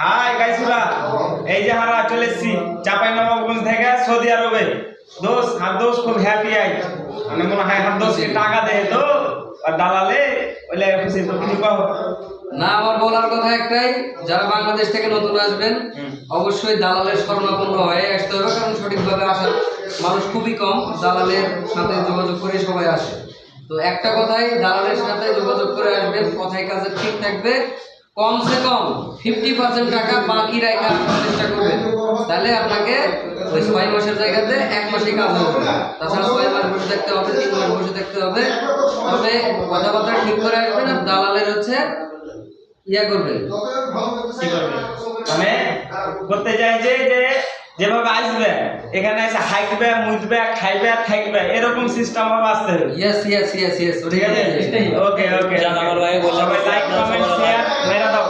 High গাইসুরা, এই যে হারা চলে এসেছি চাঁপাইনবাবগঞ্জ থেকে সৌদি আরবে। দোস্ত আর দোস্ত খুব হ্যাপি আই, মানে মনে হয় হার দোস্তকে টাকা দেয় তো আর দালালে ওইলে খুশি। তো কিছু কও না, আমার বলার কথা একটাই, যারা বাংলাদেশ থেকে নতুন আসবেন অবশ্যই দালালের শরণাপন্ন হয়ে আসতে হবে, কারণ সঠিকভাবে আসার মানুষ খুবই কম। দালালের সাথে যোগাযোগ করে সবাই আসে। তো একটা কথাই, দালালের সাথে যোগাযোগ করে আসবেন, কথায় কাজে ঠিক থাকবে। কমসে কম 50% টাকা বাকি রাখা চেষ্টা করবেন, তাহলে আপনাকে ওই 6 মাসের জায়গাতে 1 মাসে কাজ হবে। তাছাড়া 6 মাস বসে থাকতে হবে, 3 মাস বসে থাকতে হবে। তবে কথাবার্তা ঠিক করে আসবেন, আর দালালের হচ্ছে ইয়া করবেন, কি করবে মানে করতে চাই যে যেভাবে আসবে এখানে এসে হাইকবে, মুতবে, খাইবে, থাকবে, এরকম সিস্টেম হবে আসতে হবে। ইয়েস ইয়েস ইয়েস ইয়েস, ঠিক আছে, ওকে ওকে। জান আমার ভাই বললাম, সবাই লাইক কমেন্ট শেয়ার মেরা দাও।